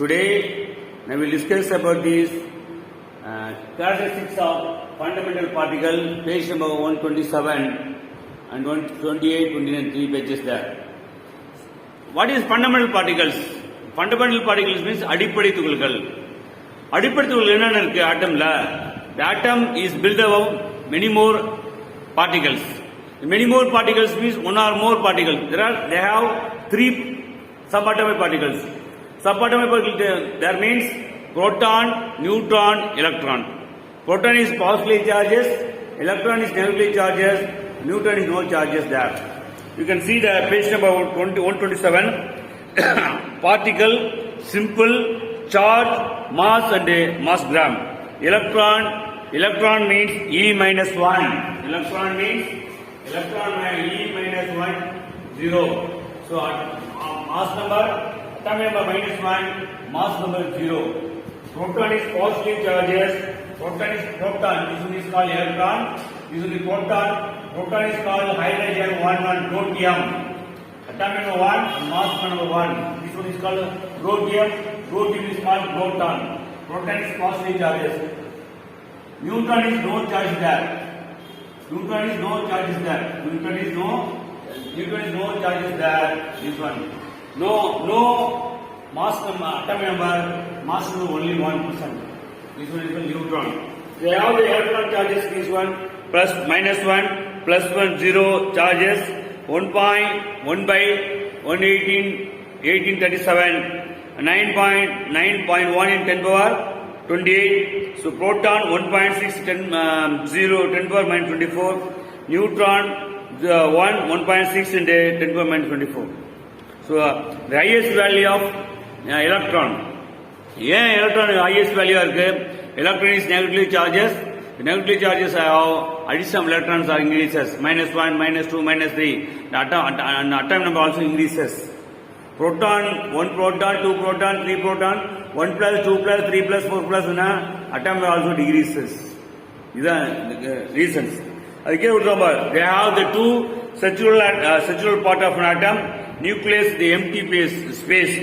Today, I will discuss about these characteristics of fundamental particle, page number 127 and 128, 29, 3 pages there. What is fundamental particles? Fundamental particles means அடிப்படை துகள்கள். அடிப்படை துகள்கள் என்னென்ன இருக்கு ஆட்டம்ல? The atom is built of many more particles. Many more particles means one or more particles. They have three subatomic particles. Subatomic particles there means proton, neutron, electron. Proton is positively charges, electron is negatively charges, neutron is no charges there. You can see the page number 127. Particle, simple, charge, mass and mass gram. Electron means E minus 1. Electron means E minus 1, 0. So mass number, atomic number minus 1, mass number 0. Proton is positive charges. Proton. This one is called electron. This one is proton. Proton is called hydrogen 1, protium. Atomic number 1, mass number 1. This one is called protium. Protium is called proton. Proton is positive charges. Neutron is no charge there. Neutron is no charges there. Neutron is no charges there. This one. No mass number, atomic number, mass number only 1%. This one is the neutron. They have the electron charges. This one plus minus 1 plus 1 0 charges 1.1 by 118 1837 9.1 in 10 power 28. So proton 1.6 10 power minus 24. Neutron 1.6 in 10 power minus 24. So the highest value of electron. Yeah, electron highest value இருக்கு. Electron is negatively charges. The negatively charges have additional electrons are increases. Minus 1, minus 2, minus 3. The atom number also increases. Proton, 1 proton, 2 proton, 3 proton, 1 plus, 2 plus, 3 plus, 4 plus, atom number also decreases. These are the reasons. They have the two structural part of an atom. Nucleus, the empty space.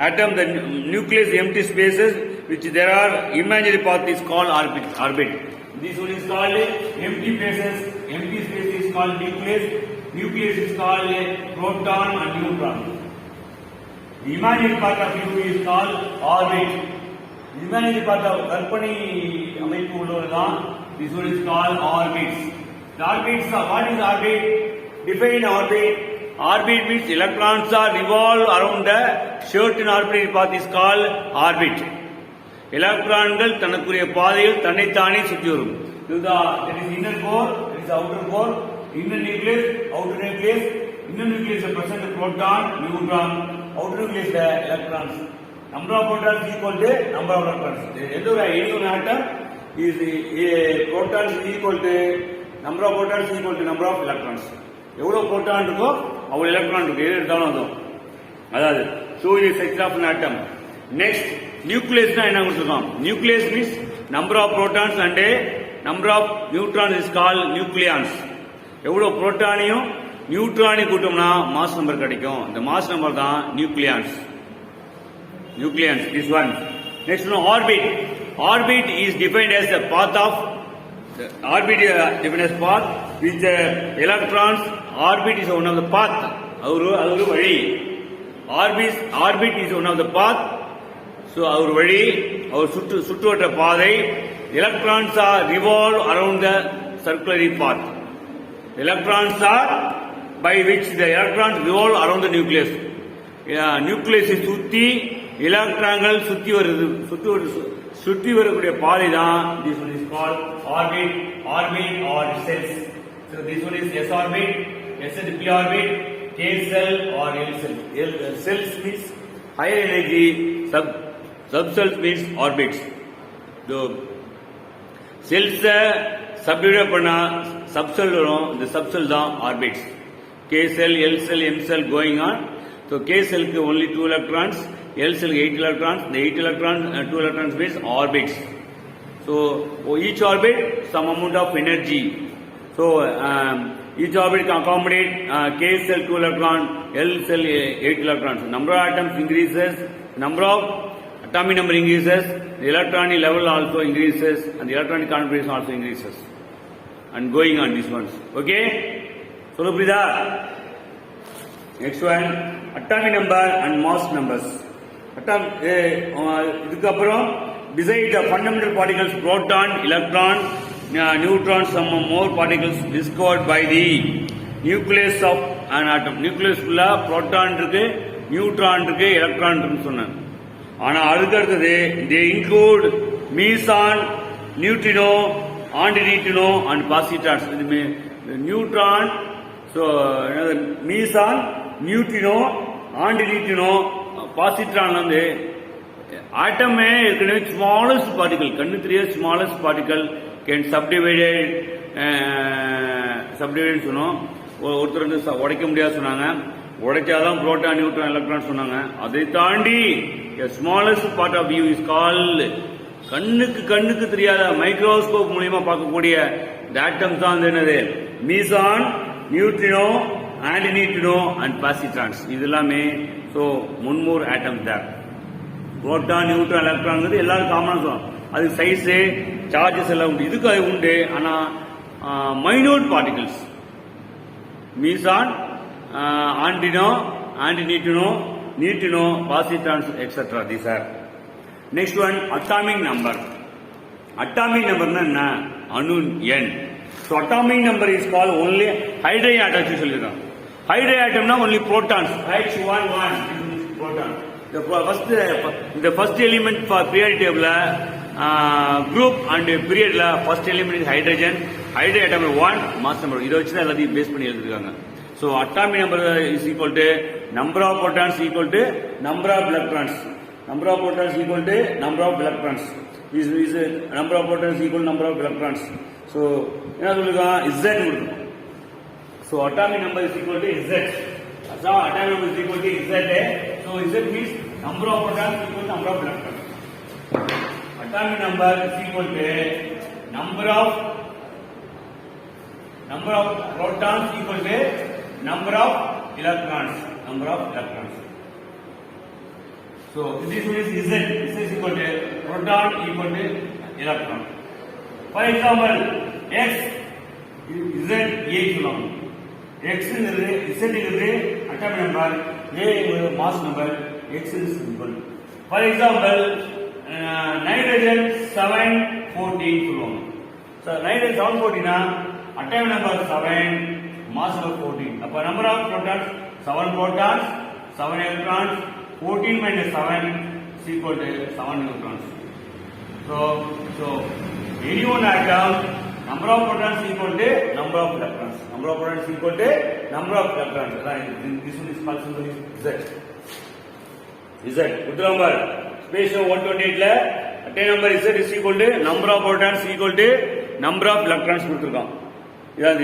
Atom, the nucleus, the empty spaces, which there are imaginary path is called orbit. This one is called empty spaces. Empty space is called nucleus. Nucleus is called proton and neutron. The imaginary part of U is called orbit. The imaginary part of கற்பனை அமைப்பு உள்ளதுதான். This one is called orbits. The orbits are, what is orbit? Define orbit. Orbit means electrons are revolve around the certain orbital path is called orbit. எலக்ட்ரான்கள் தனக்குரிய பாதையில் தன்னைத்தானே சுற்றி வரும். That is inner core, that is outer core, inner nucleus, outer nucleus. Inner nucleus represent the proton, neutron, outer nucleus the electrons. Number of protons equal to number of electrons. Any one atom is protons equal to number of protons equal to number of electrons. எவ்வளவு proton இருக்கோ அவ்வளவு electron இருக்கு. எது எடுத்தாலும் அதுவும் அதாவது so இது structure of an atom. Next nucleus என்ன கொடுத்திருக்கோம்? Nucleus means number of protons and number of neutrons is called nucleons. எவ்வளவு புரோட்டானையும் நியூட்ரானையும் கூட்டோம்னா மாஸ் நம்பர் கிடைக்கும். இந்த மாஸ் நம்பர் தான் nucleons. This one. Next one, orbit. Orbit is defined as the path of defined as path which electrons. Orbit is one of the path. அவரு வழி. Orbit is one of the path. So அவர் வழி, அவர் சுற்றுவட்ட பாதை. Electrons are revolve around the circular path. Electrons are by which the electrons revolve around the nucleus. Nucleus is சுத்தி எலக்ட்ரான்கள் சுற்றி வரக்கூடிய பாதை தான். This one is called orbit or cells. So this one is s orbit, s and p orbit, k cell or l cell. Cells means higher energy, subcells means orbits. So cells subdivide பண்ணா subcell வரும். இந்த subcell தான் orbits. K cell, L cell, M cell going on. So K cell க்கு only 2 electrons, L cell 8 electrons. The 8 electrons, 2 electrons means orbits. So each orbit some amount of energy. So each orbit can accommodate K cell 2 electron, L cell 8 electrons. Number of atoms increases, number of atomic number increases, the electronic level also increases, and the electronic configuration also increases. And going on these ones. Okay? So, Prida. Next one, atomic number and mass numbers. Besides the fundamental particles, proton, electron, neutron, some more particles discovered by the nucleus of an atom. Nucleus full proton இருக்கு, neutron இருக்கு, electron இருக்குன்னு சொன்னேன். ஆனா அதுக்கு அடுத்தது they include meson, neutrino, antineutrino and positrons. Neutron, so meson, neutrino, antineutrino, positron வந்து ஆட்டமே ஏற்கனவே smallest particle கண்ணு தெரிய ஸ்மாலஸ்ட் பார்ட்டிகல் கேன் சப்டிவைட் சொன்னோம். ஒருத்தர் வந்து உடைக்க முடியாது சொன்னாங்க. உடைச்சாதான் புரோட்டான், நியூட்ரான், எலக்ட்ரான் சொன்னாங்க. அதை தாண்டி smallest part of view is called கண்ணுக்கு தெரியாத மைக்ரோஸ்கோப் மூலியமா பார்க்கக்கூடிய ஆட்டம்ஸ் தான் என்னது மீசான், நியூட்ரினோ, ஆன்டினியூட்ரினோ அண்ட் பாசிட்ரான்ஸ். இது எல்லாமே ஸோ முன்மூர் ஆட்டம்ஸ் தான். புரோட்டான், நியூட்ரான், எலக்ட்ரான் எல்லாரும் காமனா சொல்லுவோம். அது சைஸ், சார்ஜஸ் எல்லாம் உண்டு. இதுக்கு அது உண்டு. ஆனா மைனூட் பார்ட்டிகல்ஸ் மீசான், ஆன்டினோ, antineutrino, neutrino, positrons etcetera. These are. Next one atomic number. Atomic நம்பர்னா என்ன? அணு எண். So atomic number is call only hydrogen atoms சொல்லியிருக்கோம். ஹைட்ரஜன் ஆட்டம்னா only protons. H11 proton. The first element for periodic table group and period la first element is hydrogen. Hydrogen atom 1, mass number. இத வச்சு தான் எல்லாத்தையும் base பண்ணி எழுதிருக்காங்க. So atomic number is equal to number of protons equal to number of electrons. Number of protons equal to number of electrons. Is number of protons equal to number of electrons. So என்ன சொல்லுங்க? Z கொடுக்கணும். So atomic number is equal to Z. So atomic number is equal to Z. So Z means number of protons equal to number of electrons. Atomic number is equal to number of protons equal to number of electrons. Number of electrons. So this one is Z. This is equal to proton equal to electron. For example, X Z A சொல்லுவாங்க. X is Z is atomic number, A is mass number, X is symbol. For example, nitrogen 714 சொல்லுவாங்க. So nitrogen 714 னா atomic number 7, mass number 14. அப்ப number of protons 7 protons, 7 electrons, 14 minus 7 is equal to 7 neutrons. So any one atom, number of protons equal to number of electrons. Number of protons equal to number of electrons. This one is called simply Z. Z. Good number. Space 128 la atomic number Z is equal to number of protons equal to number of electrons கொடுத்திருக்கான். இதான்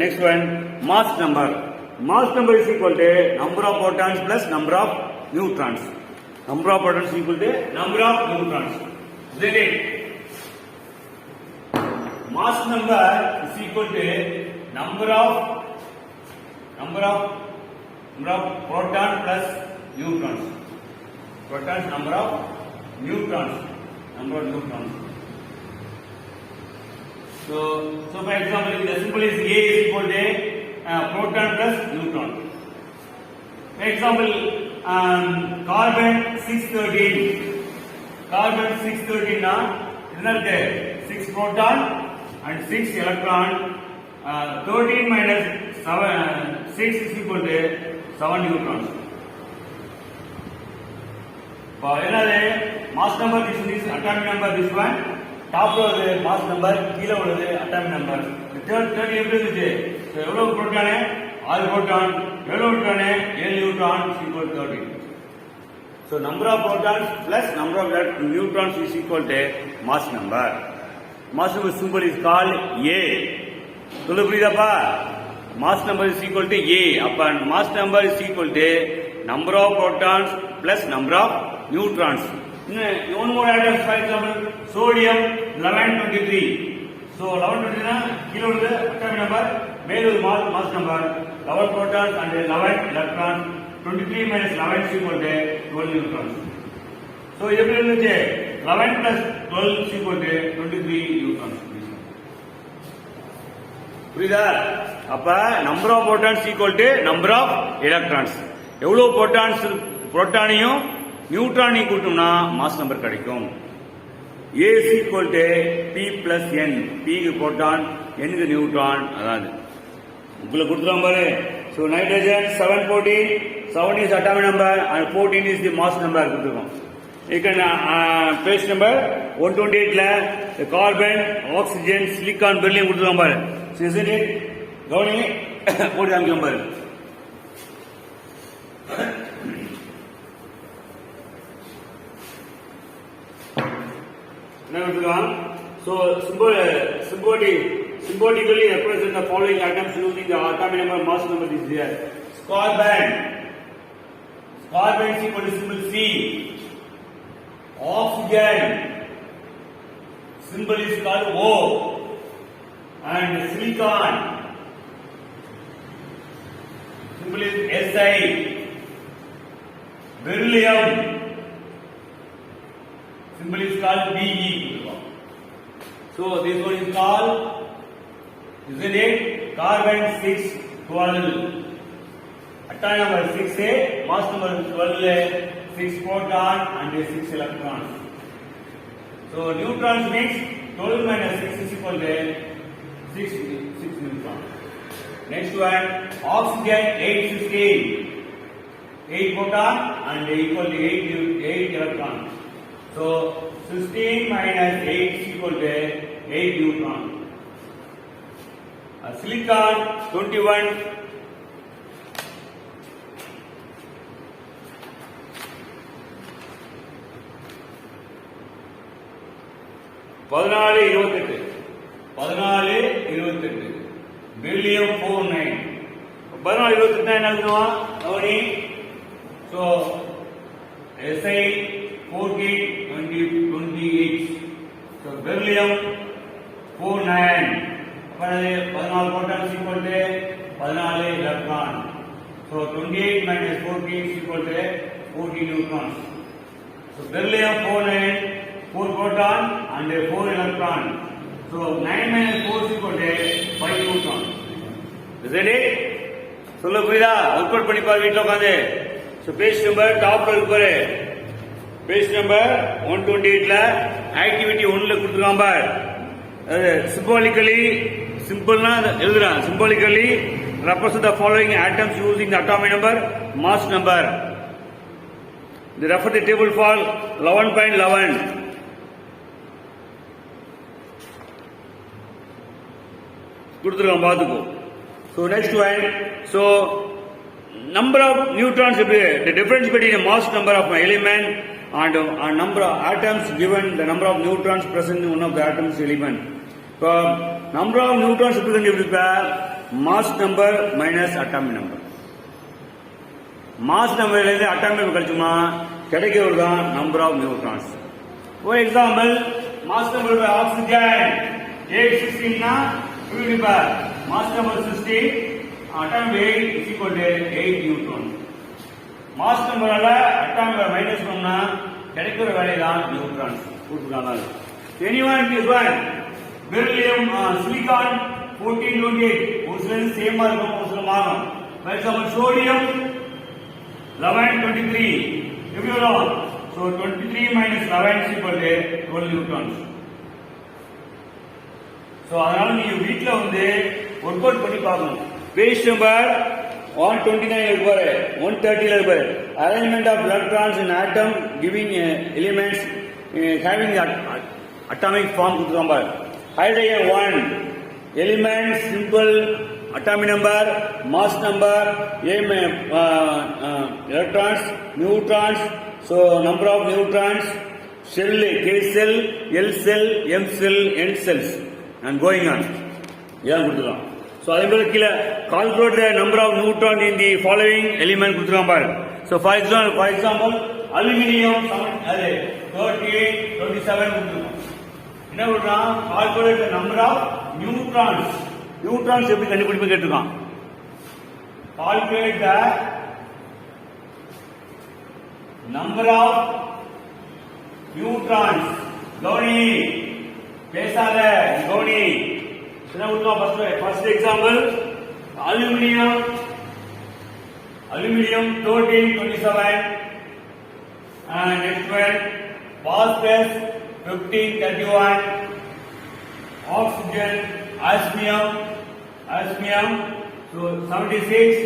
next one mass number. Mass number is equal to number of protons plus number of neutrons. Number of protons equal to number of neutrons. Z. Mass number is equal to number of proton plus neutrons. Protons, number of neutrons. So for example, the symbol is A is equal to proton plus neutron. For example, carbon 613. Carbon 613 na enna 6 proton and 6 electron. 13 minus 6 is equal to 7 neutrons. For another mass number, this is atomic number. This one top row mass number, kilo atomic number. The third எப்படி இருந்துச்சு? எவ்வளவு புரோட்டானே 6 proton, எவ்வளவு நியூட்ரானே 7 neutron is equal to 13. So number of protons plus number of neutrons is equal to mass number. Mass number symbol is called A. சொல்ல புரியுதாப்பா? Mass number is equal to A. அப்ப mass number is equal to number of protons plus number of neutrons. One more atoms, for example, sodium 1123. So 1123 na kilo atomic number, male mass number, 11 protons and 11 electrons. 23 minus 11 is equal to 12 neutrons. So So எப்படி இருந்துச்சு 11 plus 12 is equal to 23 neutrons. புரியுதா? அப்ப number of protons equal to number of electrons. எவ்வளவு புரோட்டானையும் நியூட்ரானையும் கூட்டணும்னா mass number கிடைக்கும். A is equal to P plus N. P க்கு புரோட்டான், N க்கு நியூட்ரான். அதாவது உங்களுக்கு கொடுத்துருவாங்க பாரு. So nitrogen 714, 7 is atomic number and 14 is the mass number கொடுத்துருக்கோம். You can page number 128 ல the carbon, oxygen, silicon, beryllium கொடுத்துருவாங்க பாரு. So isn't it? கவனிங்க போட்டு காமிக்கலாம் பாரு. என்ன கொடுத்துருக்கான்? So symbolically represent the following atoms using the atomic number, mass number is there. Carbon is equal to symbol C. Oxygen symbol is called O. And silicon symbol is Si. Beryllium symbol is called Be. So this one is called, isn't it? Carbon 612. Atomic number 6A, mass number 12A, 6 proton and 6 electrons. So neutrons means 12 minus 6 is equal to 6 neutrons. Next one, oxygen 816, 8 proton and equal to 8 electrons. So 16 minus 8 is equal to 8 neutrons. Silicon 21, பதினாலு 28 beryllium 49. 14 28 என்ன எழுதுவோம் கவனி. So Si 14 28. So beryllium 49. அப்ப 14 proton is equal to 14 electron. So 28 minus 14 is equal to 14 neutrons. So beryllium 49, 4 proton and 4 electron. So 9 minus 4 is equal to 5 neutron. Isn't it? சொல்ல புரியுதா? Work பண்ணி பாரு வீட்ல உட்கார்ந்து. So page number டாப்ல இருக்கு பாரு. Page number 128 ல ஆக்டிவிட்டி 1 ல கொடுத்திருக்கான் பாரு. அது symbolically சிம்பிள்னா எழுதுறான். Symbolically represent the following atoms using the atomic number, mass number. They refer the table for 11.11. கொடுத்துருக்கோம் பார்த்துக்கோ. So next one, so number of neutrons, the difference between the mass number of an element and number of atoms given the number of neutrons present in one of the atoms element. So number of neutrons represent mass number minus atomic number. Mass number இருந்து atomic number கழிச்சோம்னா கிடைக்கிறது தான் number of neutrons. For example, mass number of oxygen 816 னா mass number 16, atomic weight is equal to 8 neutron. Mass number atomic minus பண்ணா கிடைக்கிற வேலை தான் neutrons கொடுத்துருக்காங்க. Anyone this one, beryllium, silicon 1428, ஒரு சில சேமா இருக்கும், ஒரு சில மாறும். For example, sodium 1123, எப்படி வரும்? So 23 minus 11 is equal to 12 neutrons. So அதனால நீங்க வீட்ல வந்து ஒர்க் அவுட் பண்ணி பார்க்கணும். பேஜ் நம்பர் 129 இருக்கு பாரு, 130 ல இருக்கு பாரு. Arrangement of electrons in atom giving elements having atomic form கொடுத்துருக்கான் பாரு. Hydrogen 1 element simple atomic number, mass number, electrons, neutrons, so number of neutrons, cell, K cell, L cell, M cell, N cells, and going on. Yeah, good. So, I will calculate the number of neutrons in the following element. So, for example, aluminium 38, 27. Calculate the number of neutrons. Neutrons எப்படி கண்டுபிடிப்பு கேட்டிருக்கான். Calculate the number of neutrons. கவுனி பேசாத கவுனி. First example aluminium 1327 and next one phosphorus 1531, oxygen osmium so 76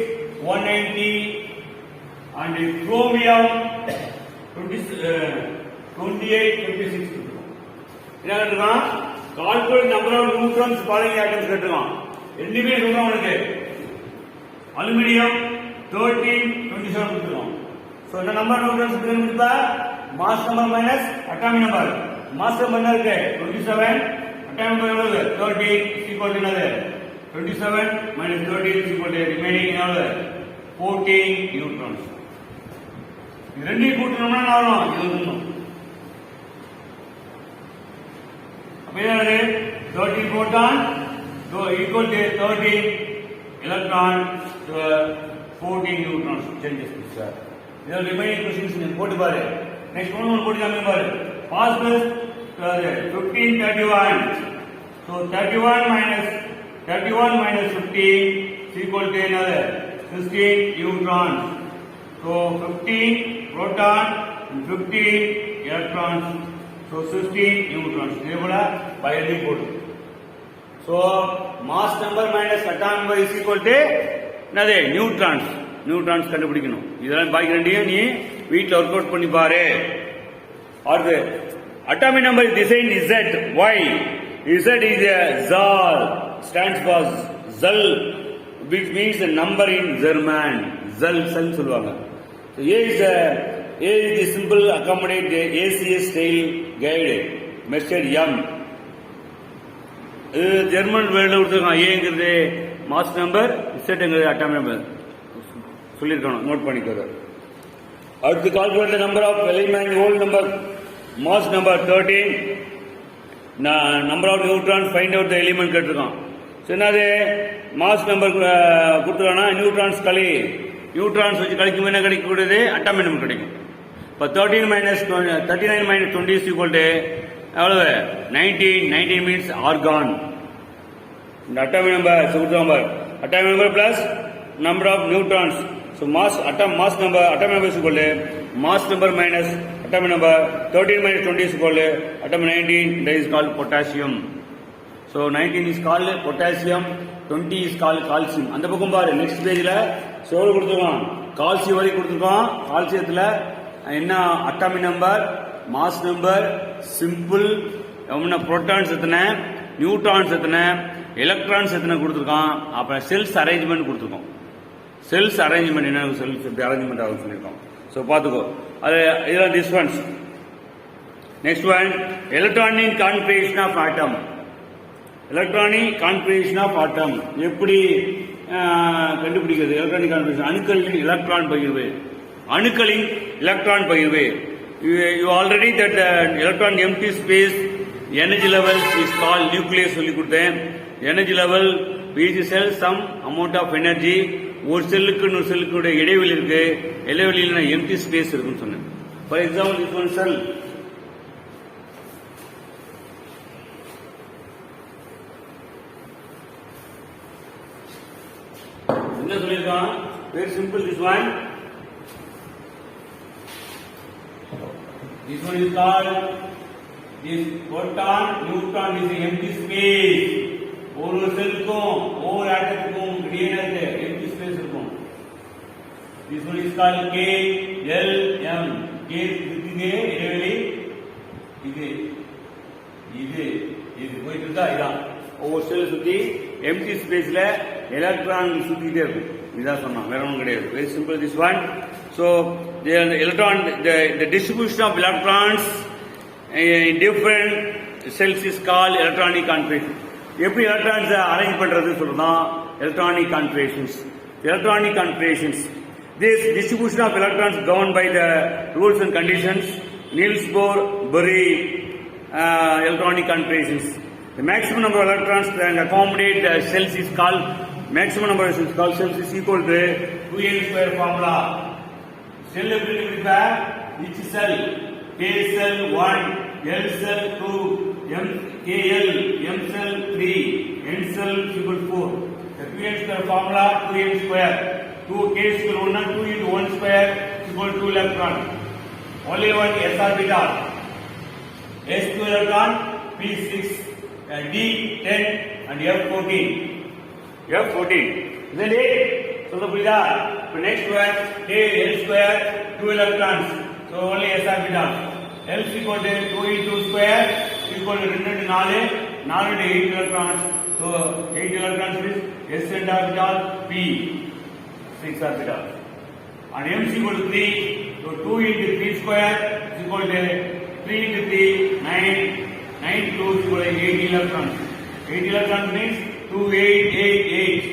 190 and chromium 28 56. என்ன கேட்டிருக்கான்? Calculate number of neutrons following atoms கேட்டிருக்கான். ரெண்டுமே சொல்றான் உனக்கு. அலுமினியம் 1327 கொடுத்துருக்கோம். ஸோ இந்த நம்பர் நியூட்ரான்ஸ் கொடுத்தா mass number minus atomic number. Mass number என்ன இருக்கு? 27. அட்டாமிக் நம்பர் எவ்வளவு? 13 ஈக்குவல் டு என்னது? 27 minus 13 ஈக்குவல் டு ரிமைனிங் எவ்வளவு? 14 நியூட்ரான்ஸ். இது ரெண்டையும் கூட்டணும்னா என்ன வரும்? 21. அப்ப என்னது? 13 proton equal to 13 electron to 14 neutrons. Changes sir. This remaining questions போட்டு பாரு. Next one போட்டு காமி பாரு. Phosphorus 1531. So 31 minus 15 is equal to another 16 neutrons. So 15 proton and 15 electrons. So 16 neutrons. இதே போல பையடி போடு. So mass number minus atomic number is equal to என்னது? Neutrons. Neutrons கண்டுபிடிக்கணும். இதெல்லாம் பாக்கி ரெண்டையும் நீ வீட்ல ஒர்க் அவுட் பண்ணி பாரு. அடுத்து atomic number is designed Z. Why? Z is a ZAL, stands for ZAL, which means a number in German. ZAL சொல்லுவாங்க. So A is the symbol accommodate the ACS style guide measured M. German world கொடுத்துருக்கான். ஏங்கிறது mass number, இசட்ங்கிறது atomic number சொல்லியிருக்கணும். Note பண்ணிக்கோங்க. அடுத்து calculate number of element whole number mass number 13 number of neutrons find out the element கேட்டிருக்கான். என்னது mass number கொடுத்துருக்கானா? Neutrons களி. நியூட்ரான்ஸ் வச்சு கழிக்கும் என்ன கிடைக்கக்கூடியது? அட்டாமிக் நம்பர் கிடைக்கும். இப்போ 39 minus 20 is equal to எவ்வளவு? 19 means argon. இந்த atomic number atomic number plus number of neutrons. So mass number atomic number is equal to mass number minus atomic number. 13 minus 20 is equal to atomic 19. That is called potassium. So 19 is called potassium, 20 is called calcium. அந்த பக்கம் பாரு. Next பேஜ்ல சோறு கொடுத்துருக்கான். Calcium வரை கொடுத்துருக்கான். கால்சியத்துல என்ன? Atomic number, mass number, simple, protons எத்தனை, நியூட்ரான்ஸ் எத்தனை, எலக்ட்ரான்ஸ் எத்தனை கொடுத்துருக்கான். அப்புறம் செல்ஸ் அரேஞ்ச்மெண்ட் கொடுத்துருக்கோம். செல்ஸ் அரேஞ்ச்மெண்ட் என்ன? செல்ஸ் எப்படி அரேஞ்ச்மெண்ட் ஆகும் சொல்லியிருக்கோம். ஸோ பார்த்துக்கோ. அது இதெல்லாம் this ones. Next one electronic configuration of atom. Electronic configuration of atom எப்படி கண்டுபிடிக்கிறது? எலக்ட்ரானிக் கான்ஃபிகரேஷன் அணுக்களின் எலக்ட்ரான் பகிர்வு. அணுக்களின் எலக்ட்ரான் பகிர்வு. You already that electron empty space energy level is called nucleus சொல்லி கொடுத்தேன். Energy level each cell some amount of energy. ஒரு செல்லுக்கு இன்னொரு செல்லுக்கு இடைவெளி இருக்கு. இடைவெளியில் எம்டி ஸ்பேஸ் இருக்குன்னு சொன்னேன். For example this one cell. என்ன சொல்லியிருக்கான்? very simple this one. This one is called this proton neutron is an empty space. ஒரு செல்லுக்கும் ஒவ்வொரு ஆட்டத்துக்கும் இடையே empty space இருக்கும். This one is called K L M. K இதுக்கு இடைவெளி இது போயிட்டு இருக்கா? இதான் ஒவ்வொரு செல் சுத்தி empty spaceல எலக்ட்ரான் சுத்திட்டே இருக்கும். இதான் சொன்னான், வேற ஒன்றும் கிடையாது. Very simple this one. So the distribution of electrons in different cells is called electronic configuration. எப்படி எலக்ட்ரான்ஸ் அரேஞ்ச் பண்றது சொல்றதான் electronic configurations. This distribution of electrons governed by the rules and conditions. Niels Bohr Bury electronic configurations. The maximum number of electrons can accommodate the cells is called maximum number of cells is equal to 2n square formula. Cell எப்படி இருக்கா? Each cell K cell 1, L cell 2, KL, M cell 3, N cell equal 4. The 2n square formula 2n square. 2 K square 1 2 into 1 square equal to 2 electron. Only one S orbital. S2 electron, P6, D10 and F14. F14. Isn't it? So the next one, K L square, 2 electrons. So only S orbital. L is equal to 2 into square equal to 2 into 4, 4 into 8 electrons. So 8 electrons is S and orbital, P, 6 orbital. And M is equal to 3. So 2 into 3 square is equal to 3 into 3, 9. 9 2 is equal to 8 electrons. 8 electrons means 2, 8, 8, 8.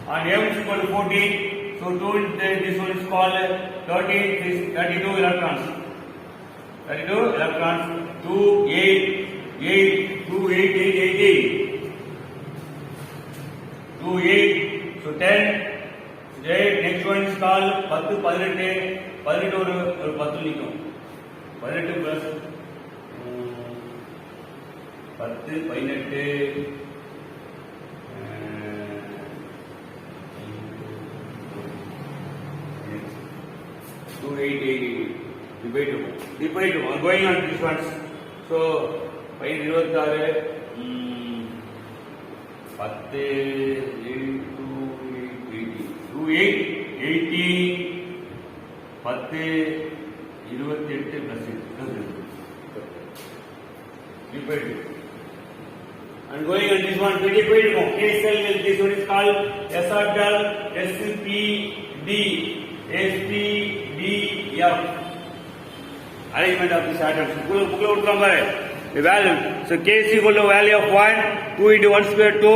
And M is equal to 14. So 2 into this one is called 13, 32 electrons. 32 electrons, 2, 8, 8, 2, 8, 8, 8, 8. 2, 8, so 10. Next one is called 10, 18, 18 ஒரு 10 நிக்கும். 18 plus 10, 18, 2, 8, 8, divide. I'm going on these ones. So, 5, 26, 10, 2, 8, 18, 10, 28 plus 6. Divide. And going on this one, divide. K cell, this one is called S orbital, SP, D, SP, D, F. Arrangement of these atoms. The value. So K is equal to value of 1, 2 into 1 square 2,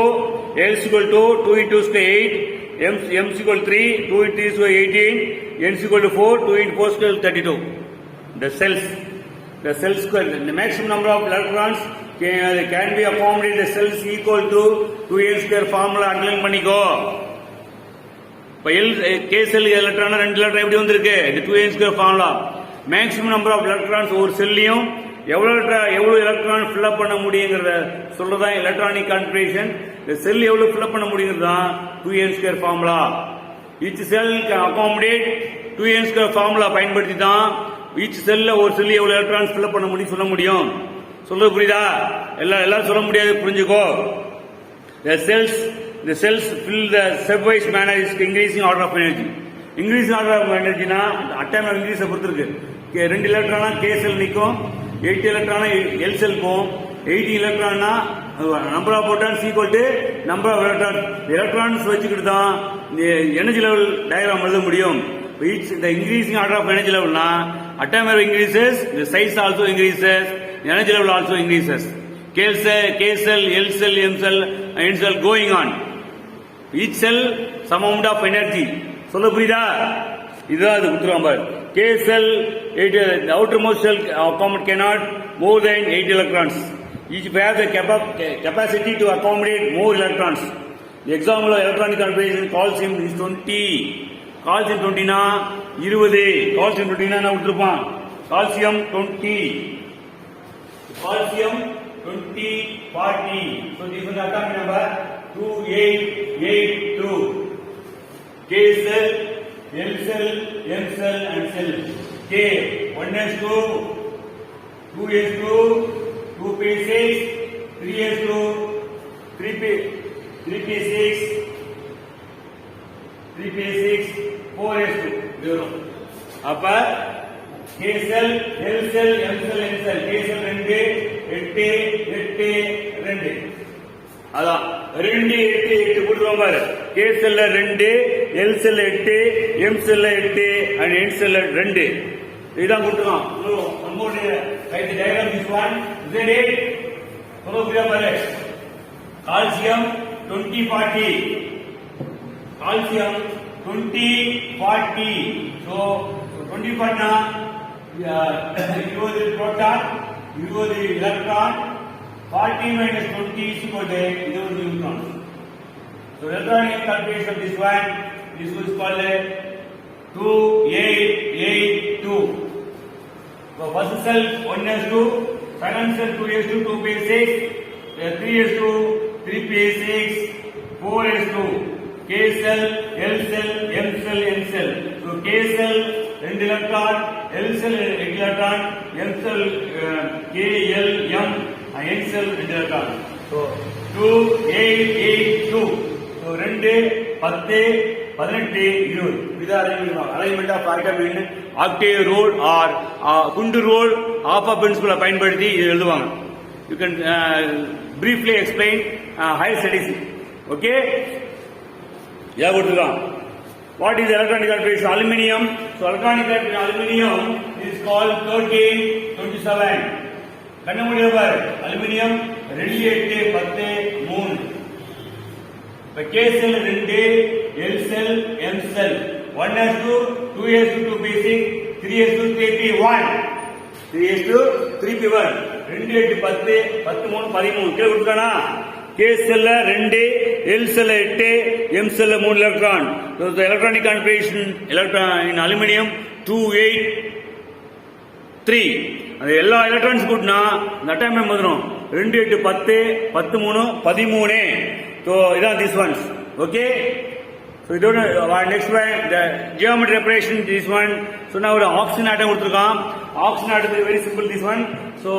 L is equal to 2 into square 8, M is equal to 3, 2 into 3 square 18, N is equal to 4, 2 into 4 square 32. The cell square, the maximum number of electrons can be accommodated. The cells equal to 2n square formula underline பண்ணிக்கோ. இப்போ K cell electron 2 electron எப்படி வந்திருக்கு? இந்த 2n square formula. Maximum number of electrons ஒரு செல்லையும் எவ்வளவு electron fill up பண்ண முடியுங்கிறத சொல்றதான் எலக்ட்ரானிக் கான்ஃபிகரேஷன். இந்த செல் எவ்வளவு ஃபில் அப் பண்ண முடியுங்கிறதான் 2n square formula. Each sell can accommodate 2n square formula பயன்படுத்தி தான் ஈச் செல்ல ஒரு செல் எவ்வளவு எலக்ட்ரான்ஸ் ஃபில் அப் பண்ண முடியும் சொல்ல முடியும். சொல்றது புரியுதா? எல்லாரும் சொல்ல முடியாது, புரிஞ்சுக்கோ. The cells fill the stepwise manner is increasing order of energy. Increasing order of energy na atom increase பொறுத்திருக்கு. 2 எலக்ட்ரானா K செல் நிக்கும், 8 எலக்ட்ரானா L செல் போகும். 80 எலக்ட்ரானா number of protons equal to number of electrons. Electrons வச்சுக்கிட்டு தான் எனர்ஜி லெவல் டயக்ராம் எழுத முடியும். The increasing order of energy level na atom increases, the size also increases, energy level also increases. K cell, L cell, M cell, N cell going on. Each cell some amount of energy. சொல்ல புரியுதா? இதுதான் அது உத்தரம் பாரு. K cell, the outermost cell cannot more than 8 electrons. Each have the capacity to accommodate more electrons. The example of electronic configuration calcium is 20. Calcium 20 na 20. Calcium 20 na உத்திருப்பான். Calcium 20. Calcium 20, 40. So this is the atomic number 2882. K cell, L cell, M cell and cell. K 1s2, 2s2, 2p6, 3s2, 3p6, 4s2. 0. அப்ப K cell, L cell, M cell, N cell. K cell 2, 8, 2. அதான் 2, 8, 8 போட்டுருவோம் பாரு. K செல்ல 2, L செல்ல 8, M செல்ல 8 and N செல்ல 2. இதுதான் கொடுத்துருவோம். நம்மளுடைய right diagram this one. Z8 சொல்ல புரியா பாரு. கால்சியம் 20, 40. கால்சியம் 20, 40. So 20 பண்ணா 20 proton, 20 electron. 40 minus 20 is equal to 20 neutrons. So electronic configuration of this one is called 2882. So first cell 1s2, second cell 2s2, 2p6, 3s2, 3p6, 4s2, K cell, L cell, M cell, N cell. So K cell 2 electron, L cell 8 electron, M cell K, L, M, N cell 2 electron. So 2, 8, 8, 2. So 2, 10, 18, 20. With alignment of atom in octave rule or Kundu rule, alpha principle பயன்படுத்தி இது எழுதுவாங்க. You can briefly explain higher studies. Okay? Yeah, good. What is electronic configuration? Aluminium. So electronic configuration aluminium is called 1327. கண்டுபிடிப்பார் aluminium 2 8 10 3. இப்ப K cell 2, L cell, M cell, 1s2, 2s2, 2p6, 3s2, 3p1, 3s2, 3p1, 2 8 10 10 3 13 கீழ கொடுத்தானா? K cell 2, L cell 8, M cell 3 electron. So the electronic configuration electron in aluminium 2 8 3. அது எல்லா electrons கூட்டினா இந்த time வந்துடும் 2 8 10 10 3 13. So இதான் this ones. Okay. So இதோட next one the geometry operation this one. So now ஒரு oxygen atom கொடுத்திருக்கான். Oxygen atom is very simple this one. So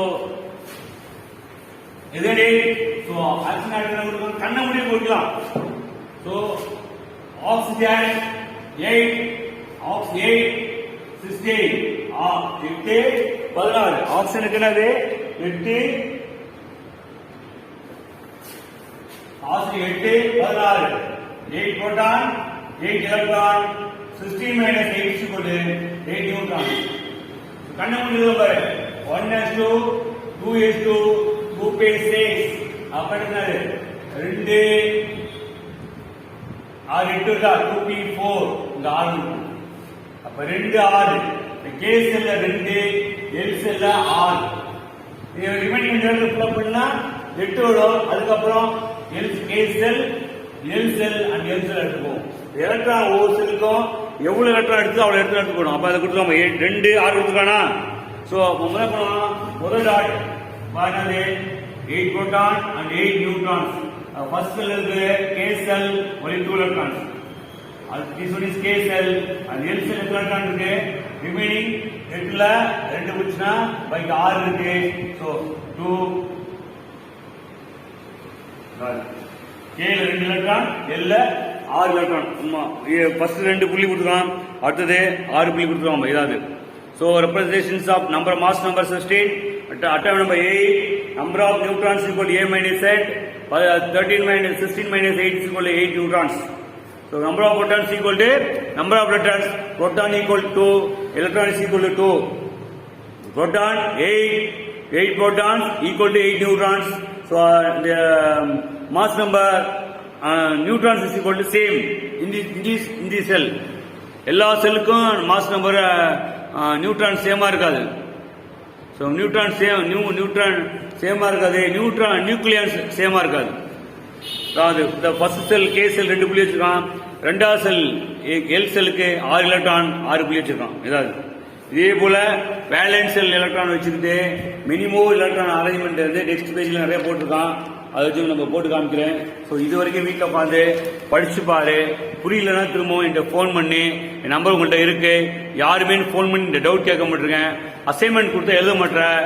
இதே so oxygen atom கொடுத்திருக்கான் கண்ண மூடி போடலாம். So oxygen 8 ox 8 16 8 16 oxygen என்னது 8 oxygen 8 16 8 proton 8 electron 16 minus 8 is equal to 8 neutron. கண்ண மூடி பாரு 1s2 2s2 2p6 அப்ப என்னது 2 6 8 2p4 இந்த 6 அப்ப 2 6 K cell 2 L cell 6 இது ரிமைனிங் இன்டர்வல் ஃபில் பண்ணா 8 வரும் அதுக்கு அப்புறம் K cell L cell and M cell எடுத்துப்போம் எலக்ட்ரான் ஒவ்வொரு செல்லுக்கும் எவ்வளவு எலக்ட்ரான் எடுத்து அவ்வளவு எலக்ட்ரான் எடுத்துக்கணும் அப்ப அதை கொடுத்துருவோம் 2 6 கொடுத்துருக்கானா சோ முதல்ல பண்ணலாம் முதல் டாட் பாருங்க 8 proton and 8 neutrons first cell இருக்கு K cell only 2 electrons this one is K cell and L cell electron இருக்கு remaining 8 ல 2 போச்சுனா பைக்கு 6 இருக்கு so 2 K ல 2 electron L ல 6 electron first 2 புள்ளி கொடுத்துறான் அடுத்து 6 புள்ளி கொடுத்துறான் இதாவது so representations of number mass number 16 atom number 8 number of neutrons equal to A minus 8 13 minus 16 minus 8 is equal to 8 neutrons so number of protons equal to number of electrons proton equal to electron is equal to 2 proton 8 protons equal to 8 neutrons so the mass number neutrons is equal to same in this cell எல்லா செல்லுக்கும் mass number neutron சேமா இருக்காது so neutron சேமா இருக்காது nucleons சேமா இருக்காது அதாவது the first cell K cell 2 புள்ளி வச்சிருக்கான் ரெண்டாவது செல் L செல்லுக்கு 6 எலக்ட்ரான் 6 புள்ளி வச்சிருக்கான் இதாவது இதே போல வேலன்ஸ் செல் எலக்ட்ரான் வச்சிருந்து மினிமம் எலக்ட்ரான் அரேஞ்ச்மெண்ட் வந்து நெக்ஸ்ட் பேஜ்ல நிறைய போட்டிருக்கான் அதை வச்சு நம்ம போட்டு காமிக்கிறேன் ஸோ இது வரைக்கும் வீட்டில் உட்காந்து படிச்சு பாரு புரியலன்னா திரும்பவும் என்கிட்ட ஃபோன் பண்ணி என் நம்பர் உங்கள்கிட்ட இருக்கு யாருமே ஃபோன் பண்ணி இந்த டவுட் கேட்க மாட்டிருக்கேன் அசைன்மெண்ட் கொடுத்தா எழுத மாட்டேன்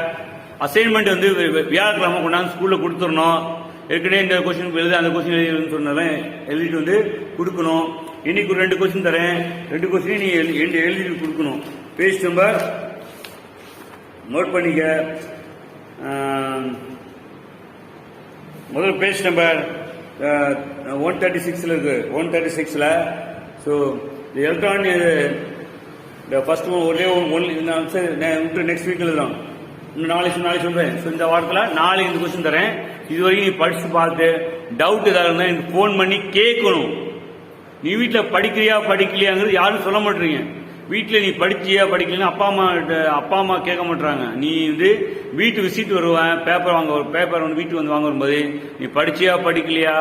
அசைன்மெண்ட் வந்து வியாழக்கிழமை கொண்டாந்து ஸ்கூலில் கொடுத்துடணும் ஏற்கனவே இந்த கொஸ்டின் எழுத அந்த கொஸ்டின் எழுதுன்னு சொன்னேன் எழுதிட்டு வந்து கொடுக்கணும் இன்னைக்கு ஒரு 2 கொஸ்டின் தரேன் 2 கொஸ்டின் நீ எழுதிட்டு கொடுக்கணும் பேஜ் நம்பர் நோட் பண்ணிக்க முதல் பேஜ் நம்பர் 136 இருக்கு 136ல ஸோ எலக்ட்ரான் ஃபர்ஸ்ட் ஒரே நெக்ஸ்ட் வீக்ல தான் இன்னும் நாளைக்கு சொல்றேன் ஸோ இந்த வாரத்தில் நாளைக்கு இந்த கொஸ்டின் தரேன் இது வரைக்கும் நீ படிச்சு பார்த்து டவுட் ஏதாவது இருந்தால் எனக்கு ஃபோன் பண்ணி கேட்கணும் நீ வீட்டில் படிக்கிறியா படிக்கலையாங்கிறது யாரும் சொல்ல மாட்டீங்க வீட்டில் நீ படிச்சியா படிக்கலன்னு அப்பா அம்மா கேட்க மாட்டாங்க நீ வந்து வீட்டு விசிட் வருவேன் பேப்பர் வந்து வீட்டுக்கு வந்து வாங்க வரும்போது நீ படிச்சியா படிக்கலையா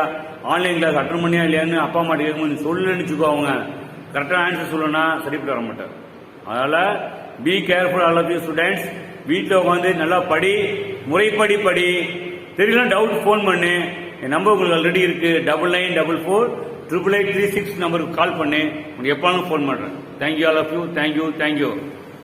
ஆன்லைன் கிளாஸ் அட்டன் பண்ணியா இல்லையான்னு அப்பா அம்மா கேட்கும்போது நீ சொல்லுன்னு வச்சுக்கோ அவங்க கரெக்டான ஆன்சர் சொல்லணும்னா சரிப்பட்டு வர மாட்டார் அதனால be careful all of you students. வீட்டில் உட்காந்து நல்லா படி, முறைப்படி படி. தெரியல டவுட் ஃபோன் பண்ணு. என் நம்பர் உங்களுக்கு ஆல்ரெடி இருக்கு. 9944888836 நம்பருக்கு கால் பண்ணு. உங்களுக்கு எப்போனாலும் ஃபோன் பண்ணுறேன். Thank you all of you. Thank you.